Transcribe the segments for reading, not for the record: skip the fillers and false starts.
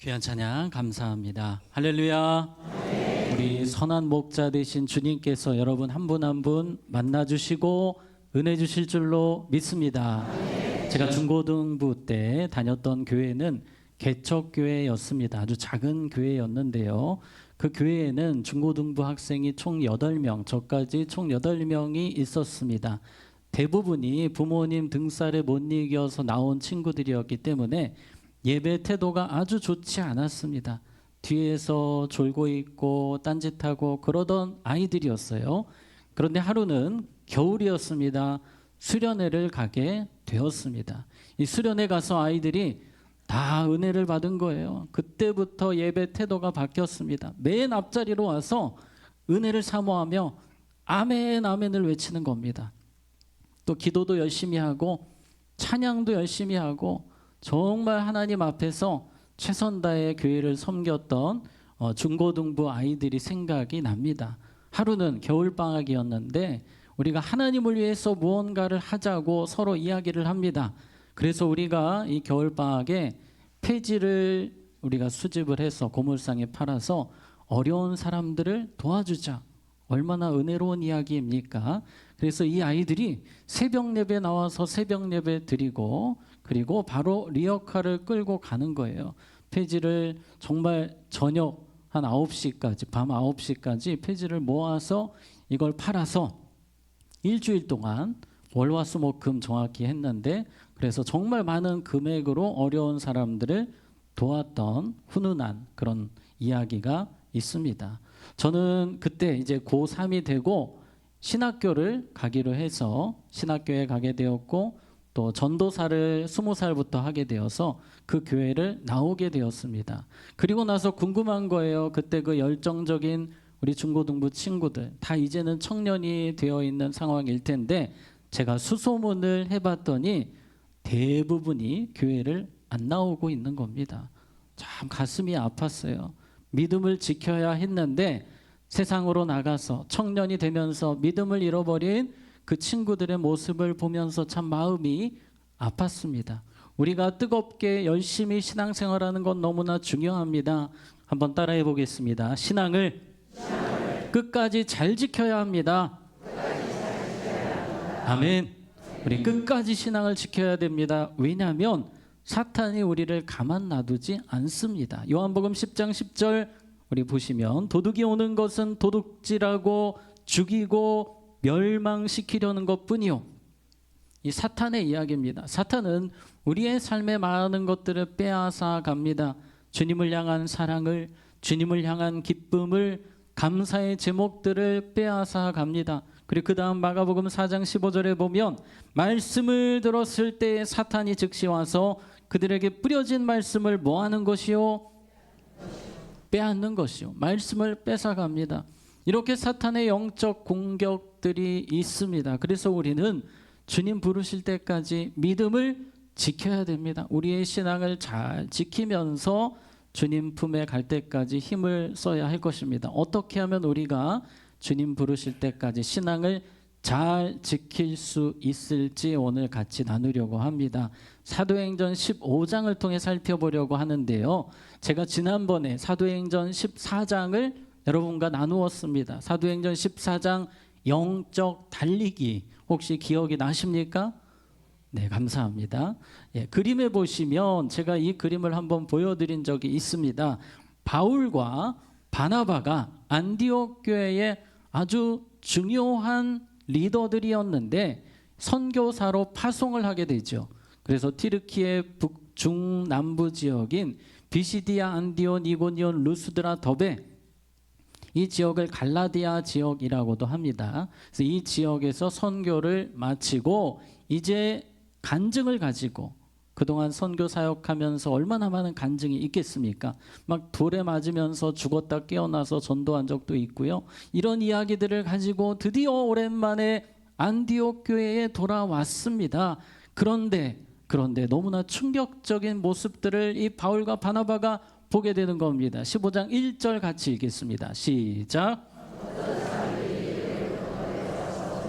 귀한 찬양 감사합니다. 할렐루야. 우리 선한 목자 되신 주님께서 여러분 한 분 한 분 만나주시고 은혜 주실 줄로 믿습니다. 제가 중고등부 때 다녔던 교회는 개척교회였습니다. 아주 작은 교회였는데요. 그 교회에는 중고등부 학생이 총 8명, 저까지 총 8명이 있었습니다. 대부분이 부모님 등살에 못 이겨서 나온 친구들이었기 때문에 예배 태도가 아주 좋지 않았습니다. 뒤에서 졸고 있고 딴짓하고 그러던 아이들이었어요. 그런데 하루는 겨울이었습니다. 수련회를 가게 되었습니다. 이 수련회 가서 아이들이 다 은혜를 받은 거예요. 그때부터 예배 태도가 바뀌었습니다. 맨 앞자리로 와서 은혜를 사모하며 아멘 아멘을 외치는 겁니다. 또 기도도 열심히 하고 찬양도 열심히 하고 정말 하나님 앞에서 최선 다해 교회를 섬겼던 중고등부 아이들이 생각이 납니다. 하루는 겨울방학이었는데 우리가 하나님을 위해서 무언가를 하자고 서로 이야기를 합니다. 그래서 우리가 이 겨울방학에 폐지를 우리가 수집을 해서 고물상에 팔아서 어려운 사람들을 도와주자. 얼마나 은혜로운 이야기입니까? 그래서 이 아이들이 새벽 예배 나와서 새벽 예배 드리고 그리고 바로 리어카를 끌고 가는 거예요. 폐지를 정말 저녁 한 9시까지 밤 9시까지 폐지를 모아서 이걸 팔아서 일주일 동안 월화수목금 정확히 했는데 그래서 정말 많은 금액으로 어려운 사람들을 도왔던 훈훈한 그런 이야기가 있습니다. 저는 그때 이제 고3이 되고 신학교를 가기로 해서 신학교에 가게 되었고 또 전도사를 20살부터 하게 되어서 그 교회를 나오게 되었습니다. 그리고 나서 궁금한 거예요. 그때 그 열정적인 우리 중고등부 친구들 다 이제는 청년이 되어 있는 상황일 텐데 제가 수소문을 해봤더니 대부분이 교회를 안 나오고 있는 겁니다. 참 가슴이 아팠어요. 믿음을 지켜야 했는데 세상으로 나가서 청년이 되면서 믿음을 잃어버린 그 친구들의 모습을 보면서 참 마음이 아팠습니다. 우리가 뜨겁게 열심히 신앙생활하는 건 너무나 중요합니다. 한번 따라해 보겠습니다. 신앙을 끝까지 잘 지켜야 합니다. 아멘. 우리 끝까지 신앙을 지켜야 됩니다. 왜냐하면 사탄이 우리를 가만 놔두지 않습니다. 요한복음 10장 10절 우리 보시면 도둑이 오는 것은 도둑질하고 죽이고 멸망시키려는 것뿐이요. 이 사탄의 이야기입니다. 사탄은 우리의 삶에 많은 것들을 빼앗아 갑니다. 주님을 향한 사랑을, 주님을 향한 기쁨을, 감사의 제목들을 빼앗아 갑니다. 그리고 그 다음 마가복음 4장 15절에 보면 말씀을 들었을 때 사탄이 즉시 와서 그들에게 뿌려진 말씀을 뭐 하는 것이요? 빼앗는 것이요. 말씀을 뺏어갑니다. 이렇게 사탄의 영적 공격들이 있습니다. 그래서 우리는 주님 부르실 때까지 믿음을 지켜야 됩니다. 우리의 신앙을 잘 지키면서 주님 품에 갈 때까지 힘을 써야 할 것입니다. 어떻게 하면 우리가 주님 부르실 때까지 신앙을 잘 지킬 수 있을지 오늘 같이 나누려고 합니다. 사도행전 15장을 통해 살펴보려고 하는데요. 제가 지난번에 사도행전 14장을 여러분과 나누었습니다. 사도행전 14장 영적 달리기 혹시 기억이 나십니까? 네, 감사합니다. 예, 그림에 보시면 제가 이 그림을 한번 보여드린 적이 있습니다. 바울과 바나바가 안디옥 교회의 아주 중요한 리더들이었는데 선교사로 파송을 하게 되죠. 그래서 티르키의 북중남부 지역인 비시디아, 안디온, 이고니온, 루스드라, 더베 이 지역을 갈라디아 지역이라고도 합니다. 그래서 이 지역에서 선교를 마치고 이제 간증을 가지고 그동안 선교 사역하면서 얼마나 많은 간증이 있겠습니까? 막 돌에 맞으면서 죽었다 깨어나서 전도한 적도 있고요. 이런 이야기들을 가지고 드디어 오랜만에 안디옥 교회에 돌아왔습니다. 그런데 너무나 충격적인 모습들을 이 바울과 바나바가 보게 되는 겁니다. 15장 1절 같이 읽겠습니다. 시작.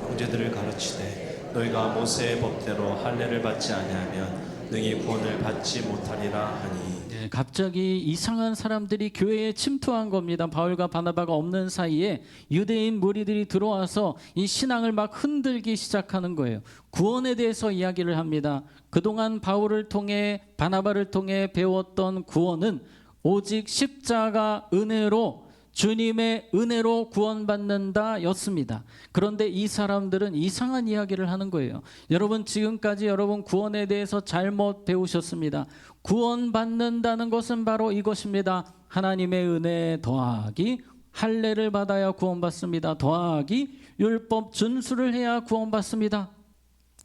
형제들을 가르치되 너희가 모세의 법대로 할례를 받지 아니하면 능히 구원을 받지 못하리라 하니 네, 갑자기 이상한 사람들이 교회에 침투한 겁니다. 바울과 바나바가 없는 사이에 유대인 무리들이 들어와서 이 신앙을 막 흔들기 시작하는 거예요. 구원에 대해서 이야기를 합니다. 그동안 바울을 통해 바나바를 통해 배웠던 구원은 오직 십자가 은혜로 주님의 은혜로 구원받는다 였습니다. 그런데 이 사람들은 이상한 이야기를 하는 거예요. 여러분, 지금까지 여러분 구원에 대해서 잘못 배우셨습니다. 구원받는다는 것은 바로 이것입니다. 하나님의 은혜 더하기 할례를 받아야 구원받습니다. 더하기 율법 준수를 해야 구원받습니다.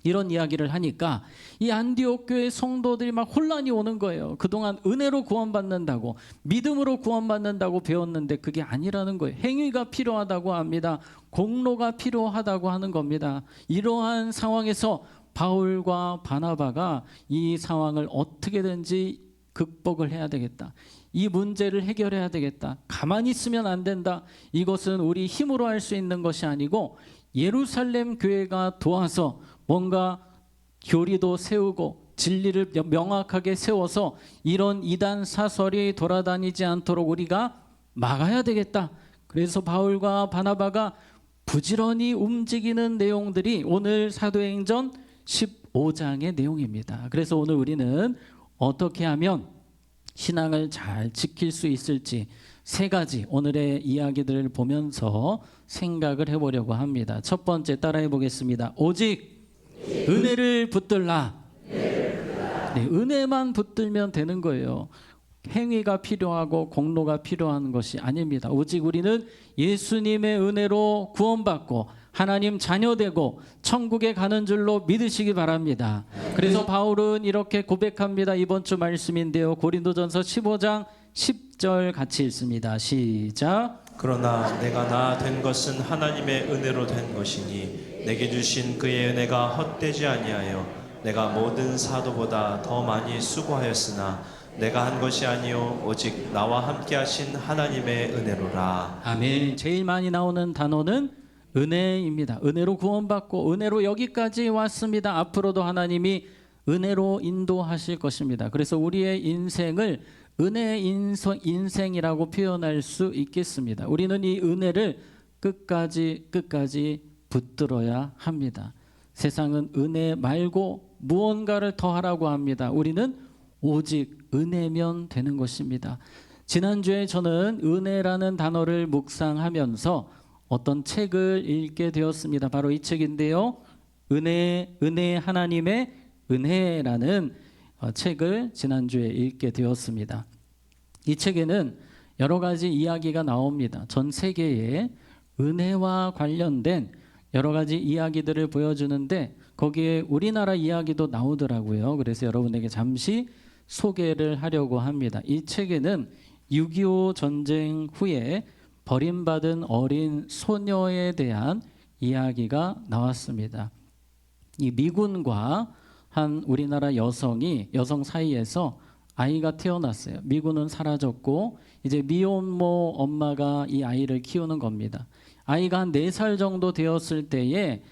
이런 이야기를 하니까 이 안디옥 교회 성도들이 막 혼란이 오는 거예요. 그동안 은혜로 구원받는다고, 믿음으로 구원받는다고 배웠는데 그게 아니라는 거예요. 행위가 필요하다고 합니다. 공로가 필요하다고 하는 겁니다. 이러한 상황에서 바울과 바나바가 이 상황을 어떻게든지 극복을 해야 되겠다. 이 문제를 해결해야 되겠다. 가만히 있으면 안 된다. 이것은 우리 힘으로 할 수 있는 것이 아니고 예루살렘 교회가 도와서 뭔가 교리도 세우고 진리를 명확하게 세워서 이런 이단 사설이 돌아다니지 않도록 우리가 막아야 되겠다. 그래서 바울과 바나바가 부지런히 움직이는 내용들이 오늘 사도행전 15장의 내용입니다. 그래서 오늘 우리는 어떻게 하면 신앙을 잘 지킬 수 있을지 세 가지 오늘의 이야기들을 보면서 생각을 해보려고 합니다. 첫 번째 따라해 보겠습니다. 오직 은혜를 붙들라. 네, 은혜만 붙들면 되는 거예요. 행위가 필요하고 공로가 필요한 것이 아닙니다. 오직 우리는 예수님의 은혜로 구원받고 하나님 자녀되고 천국에 가는 줄로 믿으시기 바랍니다. 그래서 바울은 이렇게 고백합니다. 이번 주 말씀인데요. 고린도전서 15장 10절 같이 읽습니다. 시작. 그러나 내가 나 된 것은 하나님의 은혜로 된 것이니 내게 주신 그의 은혜가 헛되지 아니하여 내가 모든 사도보다 더 많이 수고하였으나 내가 한 것이 아니요 오직 나와 함께 하신 하나님의 은혜로라. 아멘. 제일 많이 나오는 단어는 은혜입니다. 은혜로 구원받고 은혜로 여기까지 왔습니다. 앞으로도 하나님이 은혜로 인도하실 것입니다. 그래서 우리의 인생을 은혜 인생이라고 표현할 수 있겠습니다. 우리는 이 은혜를 끝까지 붙들어야 합니다. 세상은 은혜 말고 무언가를 더하라고 합니다. 우리는 오직 은혜면 되는 것입니다. 지난주에 저는 은혜라는 단어를 묵상하면서 어떤 책을 읽게 되었습니다. 바로 이 책인데요. 은혜 하나님의 은혜라는 책을 지난주에 읽게 되었습니다. 이 책에는 여러 가지 이야기가 나옵니다. 전 세계에 은혜와 관련된 여러 가지 이야기들을 보여주는데 거기에 우리나라 이야기도 나오더라고요. 그래서 여러분에게 잠시 소개를 하려고 합니다. 이 책에는 6.25 전쟁 후에 버림받은 어린 소녀에 대한 이야기가 나왔습니다. 이 미군과 한 우리나라 여성 사이에서 아이가 태어났어요. 미군은 사라졌고 이제 미혼모 엄마가 이 아이를 키우는 겁니다. 아이가 한 4살 정도 되었을 때에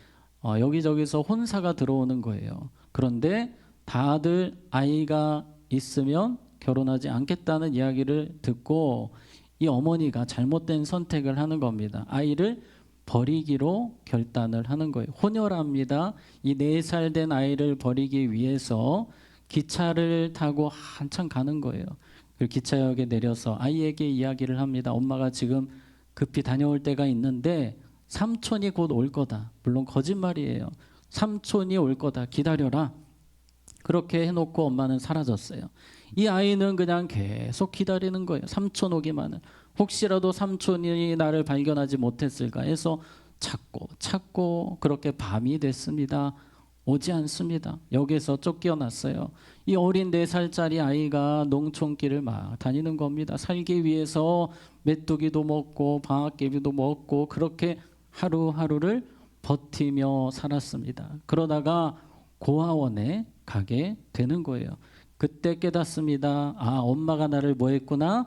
여기저기서 혼사가 들어오는 거예요. 그런데 다들 아이가 있으면 결혼하지 않겠다는 이야기를 듣고 이 어머니가 잘못된 선택을 하는 겁니다. 아이를 버리기로 결단을 하는 거예요. 혼혈합니다. 이 4살 된 아이를 버리기 위해서 기차를 타고 한참 가는 거예요. 그 기차역에 내려서 아이에게 이야기를 합니다. 엄마가 지금 급히 다녀올 때가 있는데 삼촌이 곧 올 거다. 물론 거짓말이에요. 삼촌이 올 거다. 기다려라. 그렇게 해놓고 엄마는 사라졌어요. 이 아이는 그냥 계속 기다리는 거예요. 삼촌 오기만은. 혹시라도 삼촌이 나를 발견하지 못했을까 해서 찾고 그렇게 밤이 됐습니다. 오지 않습니다. 역에서 쫓겨났어요. 이 어린 4살짜리 아이가 농촌길을 막 다니는 겁니다. 살기 위해서 메뚜기도 먹고 방앗개비도 먹고 그렇게 하루하루를 버티며 살았습니다. 그러다가 고아원에 가게 되는 거예요. 그때 깨닫습니다. 아, 엄마가 나를 뭐 했구나?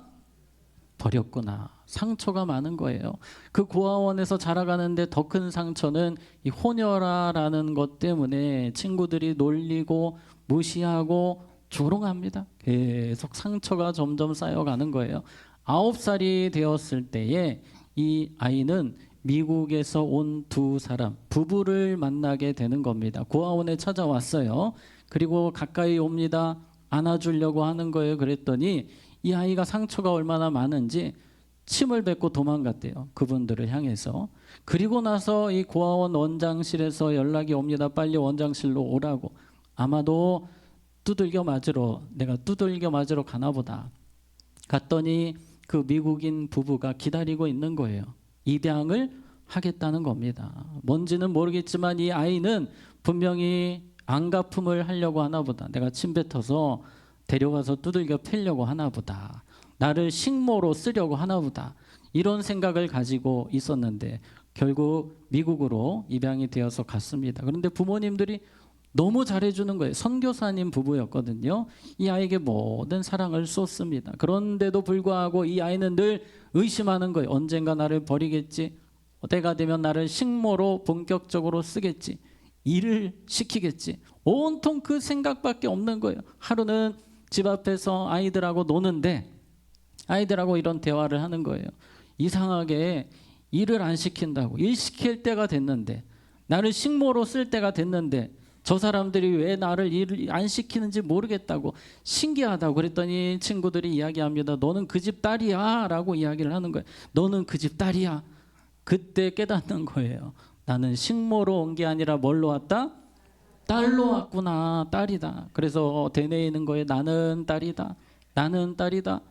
버렸구나. 상처가 많은 거예요. 그 고아원에서 자라가는데 더 큰 상처는 이 혼혈아라는 것 때문에 친구들이 놀리고 무시하고 조롱합니다. 계속 상처가 점점 쌓여가는 거예요. 9살이 되었을 때에 이 아이는 미국에서 온 두 사람 부부를 만나게 되는 겁니다. 고아원에 찾아왔어요. 그리고 가까이 옵니다. 안아주려고 하는 거예요. 그랬더니 이 아이가 상처가 얼마나 많은지 침을 뱉고 도망갔대요. 그분들을 향해서. 그리고 나서 이 고아원 원장실에서 연락이 옵니다. 빨리 원장실로 오라고. 아마도 내가 두들겨 맞으러 가나 보다. 갔더니 그 미국인 부부가 기다리고 있는 거예요. 입양을 하겠다는 겁니다. 뭔지는 모르겠지만 이 아이는 분명히 안갚음을 하려고 하나 보다. 내가 침 뱉어서 데려가서 두들겨 패려고 하나 보다. 나를 식모로 쓰려고 하나 보다. 이런 생각을 가지고 있었는데 결국 미국으로 입양이 되어서 갔습니다. 그런데 부모님들이 너무 잘해주는 거예요. 선교사님 부부였거든요. 이 아이에게 모든 사랑을 쏟습니다. 그런데도 불구하고 이 아이는 늘 의심하는 거예요. 언젠가 나를 버리겠지. 때가 되면 나를 식모로 본격적으로 쓰겠지. 일을 시키겠지. 온통 그 생각밖에 없는 거예요. 하루는 집 앞에서 아이들하고 노는데 아이들하고 이런 대화를 하는 거예요. 이상하게 일을 안 시킨다고. 일 시킬 때가 됐는데 나를 식모로 쓸 때가 됐는데 저 사람들이 왜 나를 일을 안 시키는지 모르겠다고. 신기하다고. 그랬더니 친구들이 이야기합니다. 너는 그 집 딸이야 라고 이야기를 하는 거예요. 너는 그 집 딸이야. 그때 깨닫는 거예요. 나는 식모로 온 게 아니라 뭘로 왔다? 딸로 왔구나. 딸이다. 그래서 되뇌이는 거예요. 나는 딸이다. 나는 딸이다.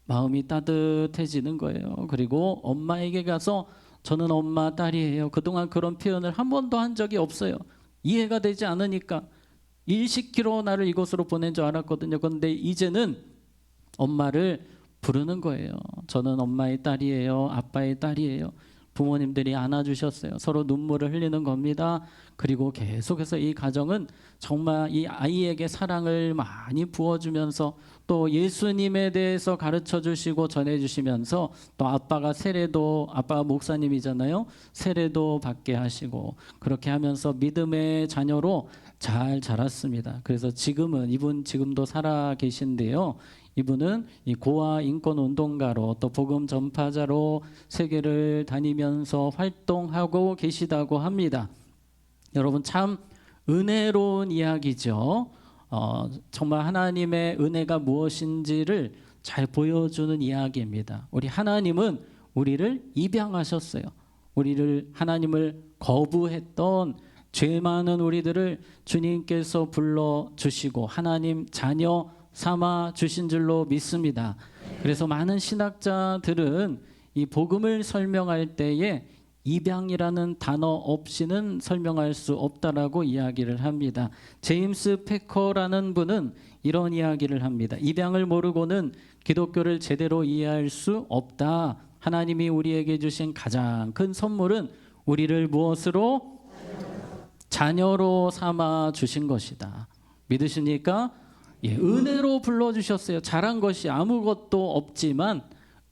마음이 따뜻해지는 거예요. 그리고 엄마에게 가서 저는 엄마 딸이에요. 그동안 그런 표현을 한 번도 한 적이 없어요. 이해가 되지 않으니까 일시키로 나를 이곳으로 보낸 줄 알았거든요. 그런데 이제는 엄마를 부르는 거예요. 저는 엄마의 딸이에요. 아빠의 딸이에요. 부모님들이 안아주셨어요. 서로 눈물을 흘리는 겁니다. 그리고 계속해서 이 가정은 정말 이 아이에게 사랑을 많이 부어주면서 또 예수님에 대해서 가르쳐 주시고 전해 주시면서 또 아빠가 목사님이잖아요. 세례도 받게 하시고 그렇게 하면서 믿음의 자녀로 잘 자랐습니다. 그래서 이분 지금도 살아 계신데요. 이분은 이 고아 인권 운동가로 또 복음 전파자로 세계를 다니면서 활동하고 계시다고 합니다. 여러분 참 은혜로운 이야기죠. 정말 하나님의 은혜가 무엇인지를 잘 보여주는 이야기입니다. 우리 하나님은 우리를 입양하셨어요. 하나님을 거부했던 죄 많은 우리들을 주님께서 불러주시고 하나님 자녀 삼아 주신 줄로 믿습니다. 그래서 많은 신학자들은 이 복음을 설명할 때에 입양이라는 단어 없이는 설명할 수 없다라고 이야기를 합니다. 제임스 패커라는 분은 이런 이야기를 합니다. 입양을 모르고는 기독교를 제대로 이해할 수 없다. 하나님이 우리에게 주신 가장 큰 선물은 우리를 무엇으로? 자녀로 삼아 주신 것이다. 믿으십니까? 예, 은혜로 불러주셨어요. 잘한 것이 아무것도 없지만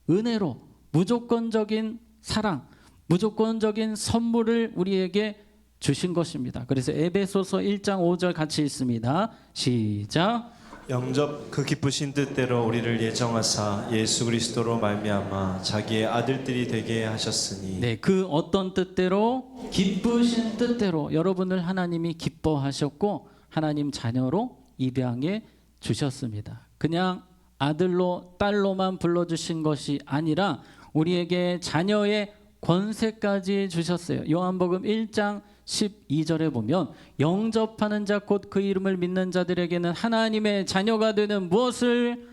은혜로 무조건적인 사랑, 무조건적인 선물을 우리에게 주신 것입니다. 그래서 에베소서 1장 5절 같이 읽습니다. 시작. 영접 그 기쁘신 뜻대로 우리를 예정하사 예수 그리스도로 말미암아 자기의 아들들이 되게 하셨으니. 네, 그 어떤 뜻대로? 기쁘신 뜻대로 여러분을 하나님이 기뻐하셨고 하나님 자녀로 입양해 주셨습니다. 그냥 아들로 딸로만 불러주신 것이 아니라 우리에게 자녀의 권세까지 주셨어요. 요한복음 1장 12절에 보면 영접하는 자 곧 그 이름을 믿는 자들에게는 하나님의 자녀가 되는 무엇을?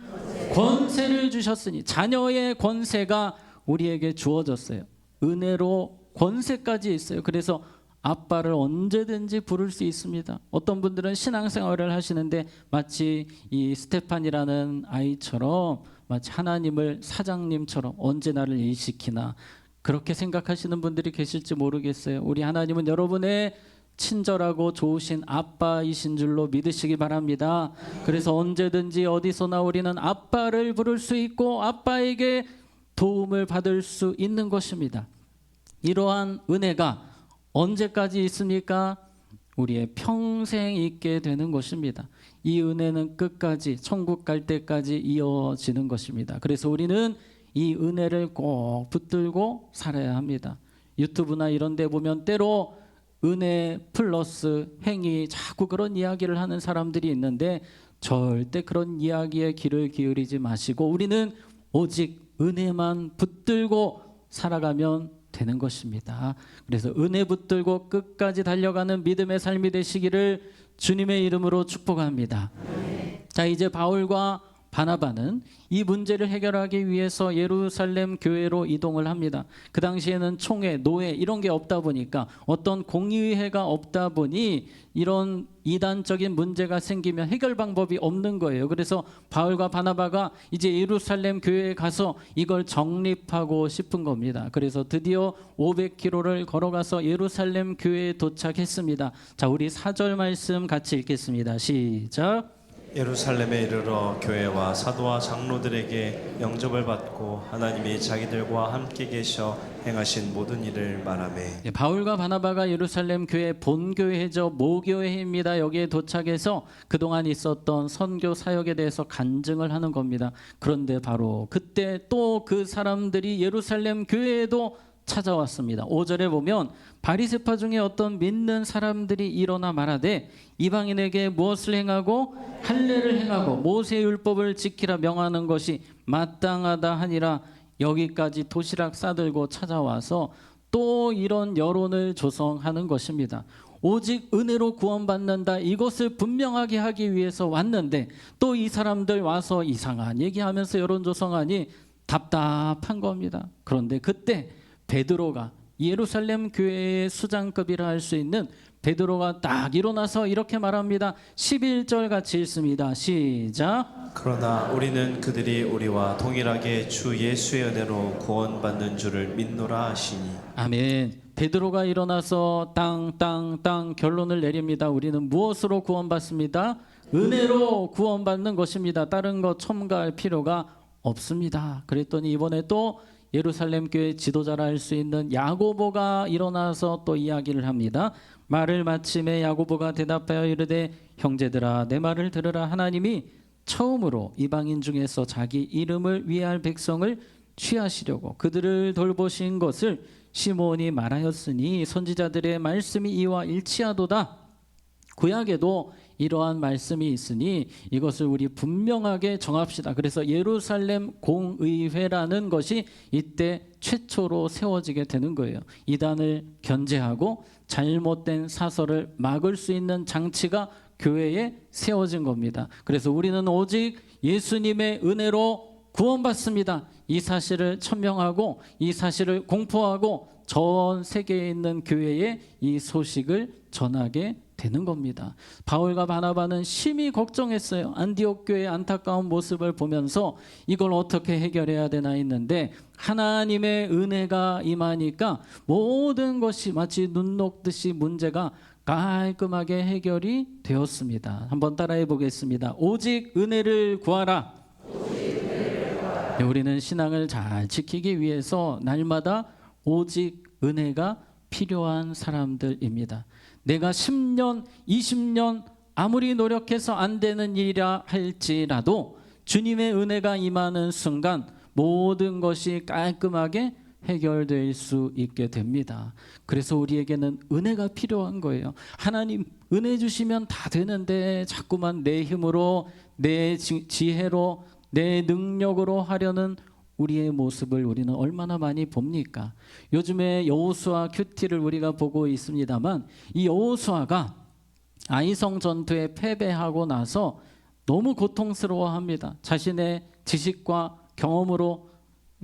권세를 주셨으니 자녀의 권세가 우리에게 주어졌어요. 은혜로 권세까지 있어요. 그래서 아빠를 언제든지 부를 수 있습니다. 어떤 분들은 신앙생활을 하시는데 마치 이 스테판이라는 아이처럼 마치 하나님을 사장님처럼 언제 나를 일시키나 그렇게 생각하시는 분들이 계실지 모르겠어요. 우리 하나님은 여러분의 친절하고 좋으신 아빠이신 줄로 믿으시기 바랍니다. 그래서 언제든지 어디서나 우리는 아빠를 부를 수 있고 아빠에게 도움을 받을 수 있는 것입니다. 이러한 은혜가 언제까지 있습니까? 우리의 평생 있게 되는 것입니다. 이 은혜는 끝까지 천국 갈 때까지 이어지는 것입니다. 그래서 우리는 이 은혜를 꼭 붙들고 살아야 합니다. 유튜브나 이런 데 보면 때로 은혜 플러스 행위 자꾸 그런 이야기를 하는 사람들이 있는데 절대 그런 이야기에 귀를 기울이지 마시고 우리는 오직 은혜만 붙들고 살아가면 되는 것입니다. 그래서 은혜 붙들고 끝까지 달려가는 믿음의 삶이 되시기를 주님의 이름으로 축복합니다. 자, 이제 바울과 바나바는 이 문제를 해결하기 위해서 예루살렘 교회로 이동을 합니다. 그 당시에는 총회, 노회 이런 게 없다 보니까 어떤 공의회가 없다 보니 이런 이단적인 문제가 생기면 해결 방법이 없는 거예요. 그래서 바울과 바나바가 이제 예루살렘 교회에 가서 이걸 정립하고 싶은 겁니다. 그래서 드디어 500km를 걸어가서 예루살렘 교회에 도착했습니다. 자, 우리 4절 말씀 같이 읽겠습니다. 시작. 예루살렘에 이르러 교회와 사도와 장로들에게 영접을 받고 하나님이 자기들과 함께 계셔 행하신 모든 일을 말하매. 바울과 바나바가 예루살렘 교회 본교회죠. 모교회입니다. 여기에 도착해서 그동안 있었던 선교 사역에 대해서 간증을 하는 겁니다. 그런데 바로 그때 또 그 사람들이 예루살렘 교회에도 찾아왔습니다. 5절에 보면 바리새파 중에 어떤 믿는 사람들이 일어나 말하되 이방인에게 무엇을 행하고 할례를 행하고 모세의 율법을 지키라 명하는 것이 마땅하다 하니라. 여기까지 도시락 싸들고 찾아와서 또 이런 여론을 조성하는 것입니다. 오직 은혜로 구원받는다 이것을 분명하게 하기 위해서 왔는데 또 이 사람들 와서 이상한 얘기하면서 여론 조성하니 답답한 겁니다. 그런데 그때 베드로가 예루살렘 교회의 수장급이라 할 수 있는 베드로가 딱 일어나서 이렇게 말합니다. 11절 같이 읽습니다. 시작. 그러나 우리는 그들이 우리와 동일하게 주 예수의 은혜로 구원받는 줄을 믿노라 하시니. 아멘. 베드로가 일어나서 땅 결론을 내립니다. 우리는 무엇으로 구원받습니다? 은혜로 구원받는 것입니다. 다른 거 첨가할 필요가 없습니다. 그랬더니 이번에 또 예루살렘 교회 지도자라 할 수 있는 야고보가 일어나서 또 이야기를 합니다. 말을 마침에 야고보가 대답하여 이르되 형제들아 내 말을 들으라. 하나님이 처음으로 이방인 중에서 자기 이름을 위할 백성을 취하시려고 그들을 돌보신 것을 시몬이 말하였으니 선지자들의 말씀이 이와 일치하도다. 구약에도 이러한 말씀이 있으니 이것을 우리 분명하게 정합시다. 그래서 예루살렘 공의회라는 것이 이때 최초로 세워지게 되는 거예요. 이단을 견제하고 잘못된 사설을 막을 수 있는 장치가 교회에 세워진 겁니다. 그래서 우리는 오직 예수님의 은혜로 구원받습니다. 이 사실을 천명하고 이 사실을 공포하고 전 세계에 있는 교회에 이 소식을 전하게 되는 겁니다. 바울과 바나바는 심히 걱정했어요. 안디옥 교회의 안타까운 모습을 보면서 이걸 어떻게 해결해야 되나 했는데 하나님의 은혜가 임하니까 모든 것이 마치 눈 녹듯이 문제가 깔끔하게 해결이 되었습니다. 한번 따라해 보겠습니다. 오직 은혜를 구하라. 네, 우리는 신앙을 잘 지키기 위해서 날마다 오직 은혜가 필요한 사람들입니다. 내가 10년, 20년 아무리 노력해서 안 되는 일이라 할지라도 주님의 은혜가 임하는 순간 모든 것이 깔끔하게 해결될 수 있게 됩니다. 그래서 우리에게는 은혜가 필요한 거예요. 하나님 은혜 주시면 다 되는데 자꾸만 내 힘으로 내 지혜로 내 능력으로 하려는 우리의 모습을 우리는 얼마나 많이 봅니까? 요즘에 여호수아 큐티를 우리가 보고 있습니다만 이 여호수아가 아이성 전투에 패배하고 나서 너무 고통스러워합니다. 자신의 지식과 경험으로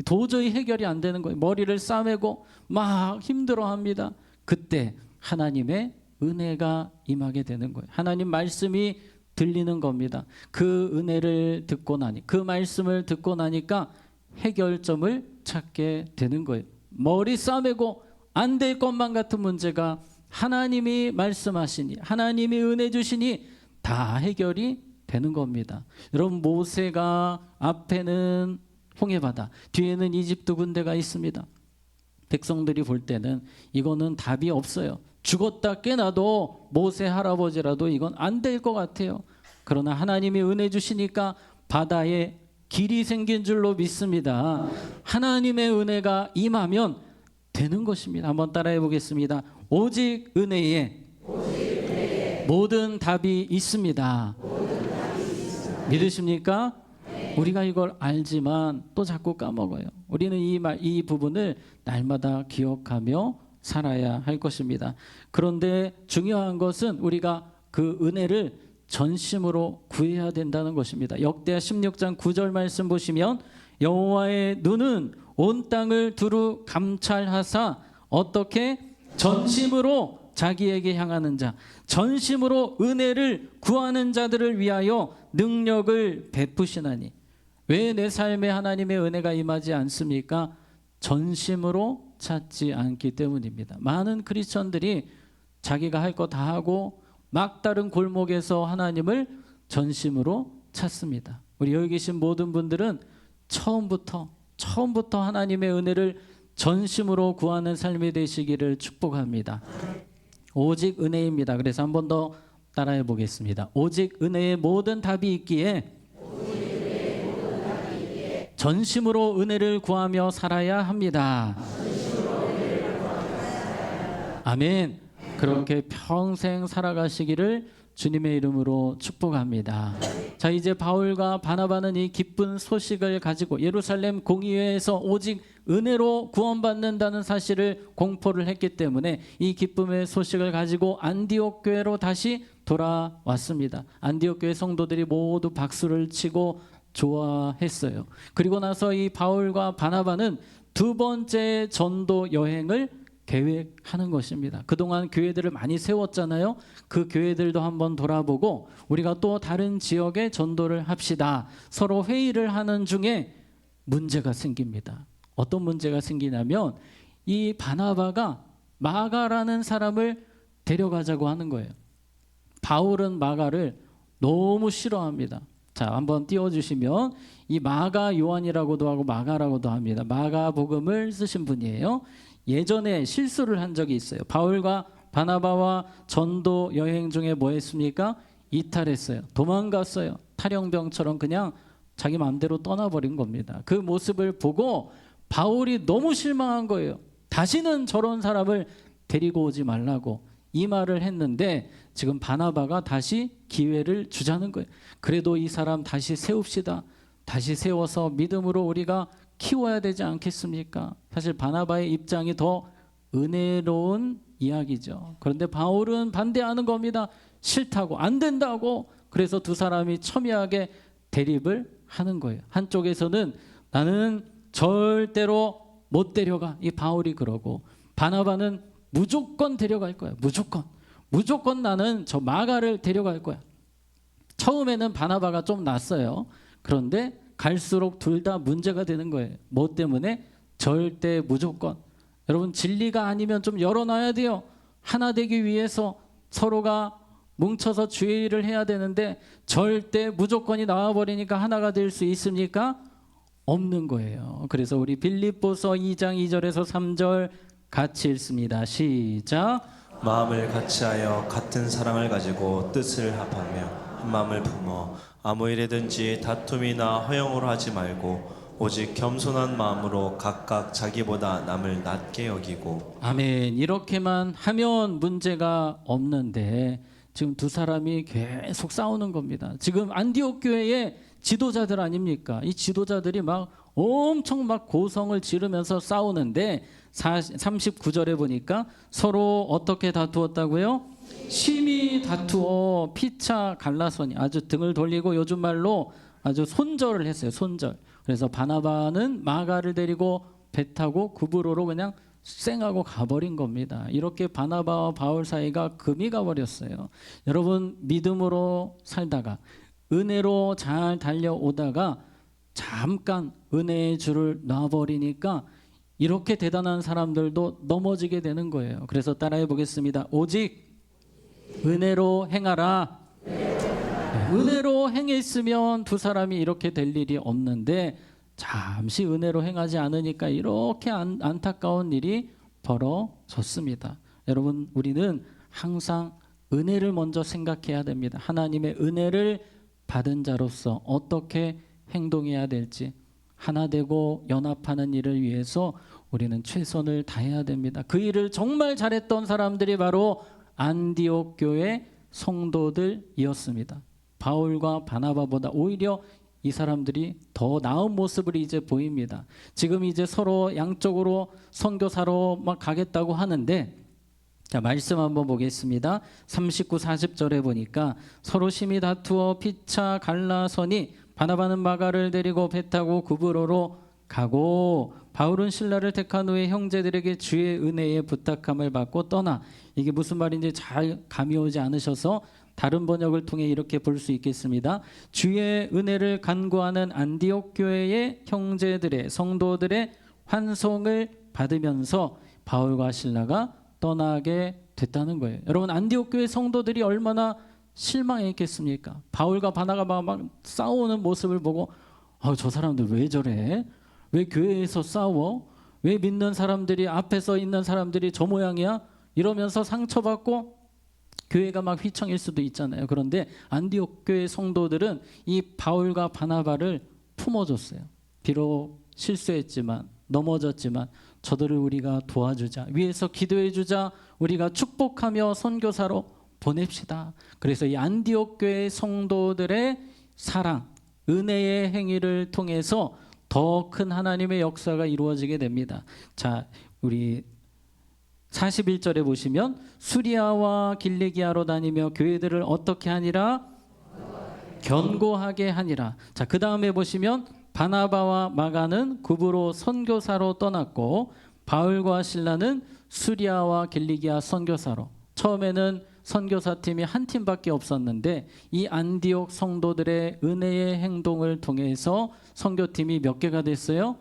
도저히 해결이 안 되는 거예요. 머리를 싸매고 막 힘들어합니다. 그때 하나님의 은혜가 임하게 되는 거예요. 하나님 말씀이 들리는 겁니다. 그 은혜를 듣고 나니 그 말씀을 듣고 나니까 해결점을 찾게 되는 거예요. 머리 싸매고 안 될 것만 같은 문제가 하나님이 말씀하시니 하나님이 은혜 주시니 다 해결이 되는 겁니다. 여러분 모세가 앞에는 홍해바다 뒤에는 이집트 군대가 있습니다. 백성들이 볼 때는 이거는 답이 없어요. 죽었다 깨나도 모세 할아버지라도 이건 안 될 것 같아요. 그러나 하나님이 은혜 주시니까 바다에 길이 생긴 줄로 믿습니다. 하나님의 은혜가 임하면 되는 것입니다. 한번 따라해 보겠습니다. 오직 은혜에 모든 답이 있습니다. 믿으십니까? 우리가 이걸 알지만 또 자꾸 까먹어요. 우리는 이 부분을 날마다 기억하며 살아야 할 것입니다. 그런데 중요한 것은 우리가 그 은혜를 전심으로 구해야 된다는 것입니다. 역대하 16장 9절 말씀 보시면 여호와의 눈은 온 땅을 두루 감찰하사 어떻게 전심으로 자기에게 향하는 자, 전심으로 은혜를 구하는 자들을 위하여 능력을 베푸시나니. 왜 내 삶에 하나님의 은혜가 임하지 않습니까? 전심으로 찾지 않기 때문입니다. 많은 크리스천들이 자기가 할 거 다 하고 막다른 골목에서 하나님을 전심으로 찾습니다. 우리 여기 계신 모든 분들은 처음부터 하나님의 은혜를 전심으로 구하는 삶이 되시기를 축복합니다. 오직 은혜입니다. 그래서 한 번 더 따라해 보겠습니다. 오직 은혜의 모든 답이 있기에 전심으로 은혜를 구하며 살아야 합니다. 아멘. 그렇게 평생 살아가시기를 주님의 이름으로 축복합니다. 자, 이제 바울과 바나바는 이 기쁜 소식을 가지고 예루살렘 공의회에서 오직 은혜로 구원받는다는 사실을 공포를 했기 때문에 이 기쁨의 소식을 가지고 안디옥 교회로 다시 돌아왔습니다. 안디옥 교회 성도들이 모두 박수를 치고 좋아했어요. 그리고 나서 이 바울과 바나바는 두 번째 전도 여행을 계획하는 것입니다. 그동안 교회들을 많이 세웠잖아요. 그 교회들도 한번 돌아보고 우리가 또 다른 지역에 전도를 합시다. 서로 회의를 하는 중에 문제가 생깁니다. 어떤 문제가 생기냐면 이 바나바가 마가라는 사람을 데려가자고 하는 거예요. 바울은 마가를 너무 싫어합니다. 자, 한번 띄워주시면 이 마가 요한이라고도 하고 마가라고도 합니다. 마가복음을 쓰신 분이에요. 예전에 실수를 한 적이 있어요. 바울과 바나바와 전도 여행 중에 뭐 했습니까? 이탈했어요. 도망갔어요. 탈영병처럼 그냥 자기 마음대로 떠나버린 겁니다. 그 모습을 보고 바울이 너무 실망한 거예요. 다시는 저런 사람을 데리고 오지 말라고 이 말을 했는데 지금 바나바가 다시 기회를 주자는 거예요. 그래도 이 사람 다시 세웁시다. 다시 세워서 믿음으로 우리가 키워야 되지 않겠습니까? 사실 바나바의 입장이 더 은혜로운 이야기죠. 그런데 바울은 반대하는 겁니다. 싫다고, 안 된다고. 그래서 두 사람이 첨예하게 대립을 하는 거예요. 한쪽에서는 나는 절대로 못 데려가. 이 바울이 그러고 바나바는 무조건 데려갈 거야. 무조건 나는 저 마가를 데려갈 거야. 처음에는 바나바가 좀 낫어요. 그런데 갈수록 둘 다 문제가 되는 거예요. 뭐 때문에? 절대 무조건. 여러분 진리가 아니면 좀 열어놔야 돼요. 하나 되기 위해서 서로가 뭉쳐서 주의 일을 해야 되는데 절대 무조건이 나와버리니까 하나가 될 수 있습니까? 없는 거예요. 그래서 우리 빌립보서 2장 2절에서 3절 같이 읽습니다. 시작. 마음을 같이하여 같은 사랑을 가지고 뜻을 합하며 한 마음을 품어 아무 일에든지 다툼이나 허영으로 하지 말고 오직 겸손한 마음으로 각각 자기보다 남을 낮게 여기고. 아멘. 이렇게만 하면 문제가 없는데 지금 두 사람이 계속 싸우는 겁니다. 지금 안디옥 교회의 지도자들 아닙니까? 이 지도자들이 막 엄청 막 고성을 지르면서 싸우는데 39절에 보니까 서로 어떻게 다투었다고요? 심히 다투어 피차 갈라서니 아주 등을 돌리고 요즘 말로 아주 손절을 했어요. 손절. 그래서 바나바는 마가를 데리고 배 타고 구브로로 그냥 쌩하고 가버린 겁니다. 이렇게 바나바와 바울 사이가 금이 가버렸어요. 여러분 믿음으로 살다가 은혜로 잘 달려오다가 잠깐 은혜의 줄을 놔버리니까 이렇게 대단한 사람들도 넘어지게 되는 거예요. 그래서 따라해 보겠습니다. 오직 은혜로 행하라. 은혜로 행했으면 두 사람이 이렇게 될 일이 없는데 잠시 은혜로 행하지 않으니까 이렇게 안타까운 일이 벌어졌습니다. 여러분, 우리는 항상 은혜를 먼저 생각해야 됩니다. 하나님의 은혜를 받은 자로서 어떻게 행동해야 될지, 하나 되고 연합하는 일을 위해서 우리는 최선을 다해야 됩니다. 그 일을 정말 잘했던 사람들이 바로 안디옥 교회 성도들이었습니다. 바울과 바나바보다 오히려 이 사람들이 더 나은 모습을 이제 보입니다. 지금 이제 서로 양쪽으로 선교사로 막 가겠다고 하는데, 자, 말씀 한번 보겠습니다. 39, 40절에 보니까 서로 심히 다투어 피차 갈라서니 바나바는 마가를 데리고 배 타고 구브로로 가고 바울은 신라를 택한 후에 형제들에게 주의 은혜에 부탁함을 받고 떠나. 이게 무슨 말인지 잘 감이 오지 않으셔서 다른 번역을 통해 이렇게 볼 수 있겠습니다. 주의 은혜를 간구하는 안디옥 교회의 형제들의 성도들의 환송을 받으면서 바울과 신라가 떠나게 됐다는 거예요. 여러분, 안디옥 교회 성도들이 얼마나 실망했겠습니까? 바울과 바나바가 막 싸우는 모습을 보고 저 사람들 왜 저래? 왜 교회에서 싸워? 왜 믿는 사람들이 앞에서 있는 사람들이 저 모양이야? 이러면서 상처받고 교회가 막 휘청일 수도 있잖아요. 그런데 안디옥 교회 성도들은 이 바울과 바나바를 품어줬어요. 비록 실수했지만, 넘어졌지만 저들을 우리가 도와주자, 위에서 기도해주자, 우리가 축복하며 선교사로 보냅시다. 그래서 이 안디옥 교회 성도들의 사랑, 은혜의 행위를 통해서 더 큰 하나님의 역사가 이루어지게 됩니다. 자, 우리 41절에 보시면 수리아와 길리기아로 다니며 교회들을 어떻게 하니라? 견고하게 하니라. 자, 그 다음에 보시면 바나바와 마가는 구브로 선교사로 떠났고 바울과 신라는 수리아와 길리기아 선교사로. 처음에는 선교사팀이 한 팀밖에 없었는데 이 안디옥 성도들의 은혜의 행동을 통해서 선교팀이 몇 개가 됐어요?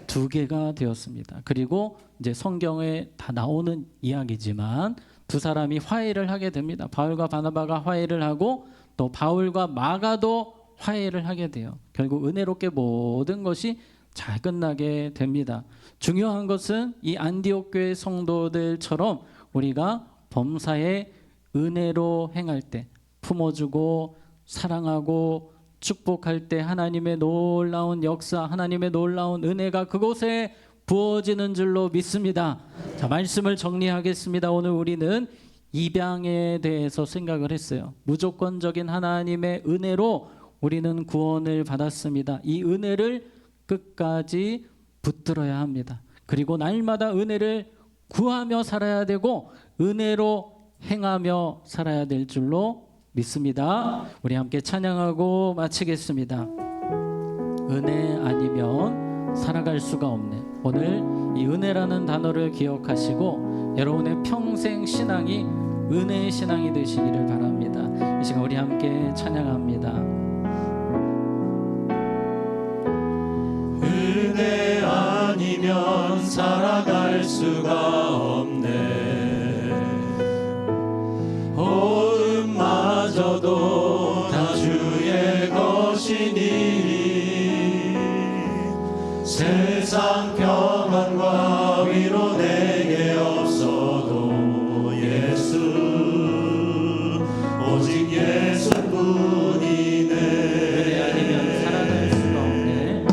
2개가 되었습니다. 그리고 이제 성경에 다 나오는 이야기지만 두 사람이 화해를 하게 됩니다. 바울과 바나바가 화해를 하고 또 바울과 마가도 화해를 하게 돼요. 결국 은혜롭게 모든 것이 잘 끝나게 됩니다. 중요한 것은 이 안디옥 교회 성도들처럼 우리가 범사에 은혜로 행할 때, 품어주고 사랑하고 축복할 때 하나님의 놀라운 역사, 하나님의 놀라운 은혜가 그곳에 부어지는 줄로 믿습니다. 자, 말씀을 정리하겠습니다. 오늘 우리는 입양에 대해서 생각을 했어요. 무조건적인 하나님의 은혜로 우리는 구원을 받았습니다. 이 은혜를 끝까지 붙들어야 합니다. 그리고 날마다 은혜를 구하며 살아야 되고 은혜로 행하며 살아야 될 줄로 믿습니다. 우리 함께 찬양하고 마치겠습니다. 은혜 아니면 살아갈 수가 없네. 오늘 이 은혜라는 단어를 기억하시고 여러분의 평생 신앙이 은혜의 신앙이 되시기를 바랍니다. 이 시간 우리 함께 찬양합니다. 은혜 아니면 살아갈 수가 없네. 호흡마저도 다 주의 것이니 세상 평안과 위로 내게 없어도 예수, 오직 예수뿐이네. 은혜 아니면 살아갈 수가 없네.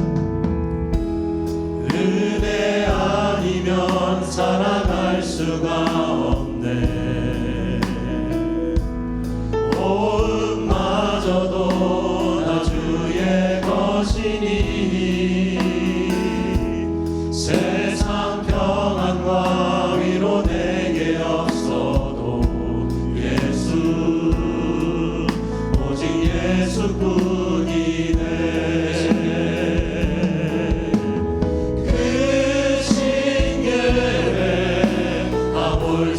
은혜 아니면 살아갈 수가 없네. 호흡마저도 다 주의 것이니 세상 평안과 위로 내게 없어도 예수, 오직 예수뿐이네. 그 신계에 가볼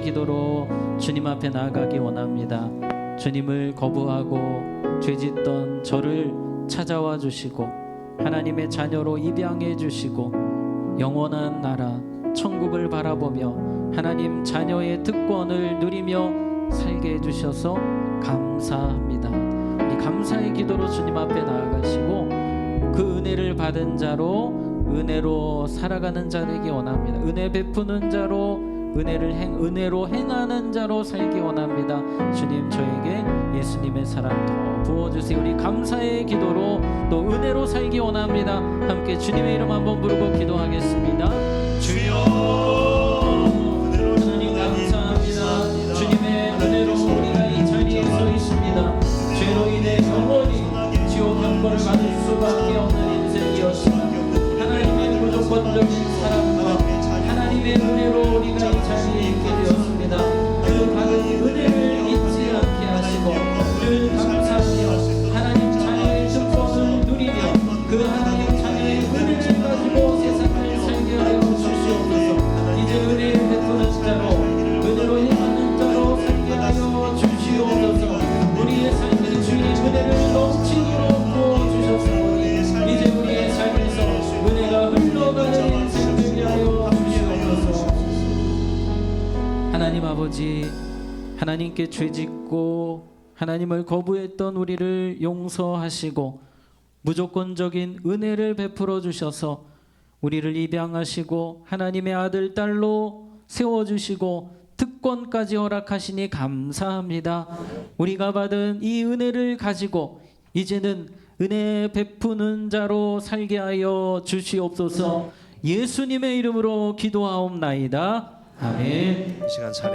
기도로 주님 앞에 나아가기 원합니다. 주님을 거부하고 죄짓던 저를 찾아와 주시고 하나님의 자녀로 입양해 주시고 영원한 나라 천국을 바라보며 하나님 자녀의 특권을 누리며 살게 해주셔서 감사합니다. 우리 감사의 기도로 주님 앞에 나아가시고 그 은혜를 받은 자로 은혜로 살아가는 자 되기 원합니다. 은혜 베푸는 자로 은혜로 행하는 자로 살기 원합니다. 주님 저에게 예수님의 사랑 더 부어주세요. 우리 감사의 기도로 또 은혜로 살기 원합니다. 함께 주님의 이름 한번 부르고 기도하겠습니다. 주여 하나님 감사합니다. 주님의 은혜로 우리가 이 자리에 서 있습니다. 죄로 인해 영원히 지옥 형벌을 받을 수밖에 없는 인생이었습니다. 하나님의 무조건적인 사랑과 하나님의 은혜로 우리가 이 자리에 있게 되었습니다. 그 받은 은혜를 잊지 않게 하시고 늘 감사하며 하나님 자녀의 축복을 누리며 그 하나님 자녀의 은혜를 가지고 세상을 살게 하여 주시옵소서. 이제 은혜를 베푸는 자로 은혜로 행하는 자로 살게 하여 주시옵소서. 우리의 삶의 주님 은혜를 넘치도록 부어주셨으니 이제 우리의 삶에서 은혜가 흘러가는 인생 되게 하여 주시옵소서. 하나님 아버지, 하나님께 죄짓고 하나님을 거부했던 우리를 용서하시고 무조건적인 은혜를 베풀어 주셔서 우리를 입양하시고 하나님의 아들 딸로 세워주시고 특권까지 허락하시니 감사합니다. 우리가 받은 이 은혜를 가지고 이제는 은혜 베푸는 자로 살게 하여 주시옵소서. 예수님의 이름으로 기도하옵나이다. 아멘. 이 시간 차례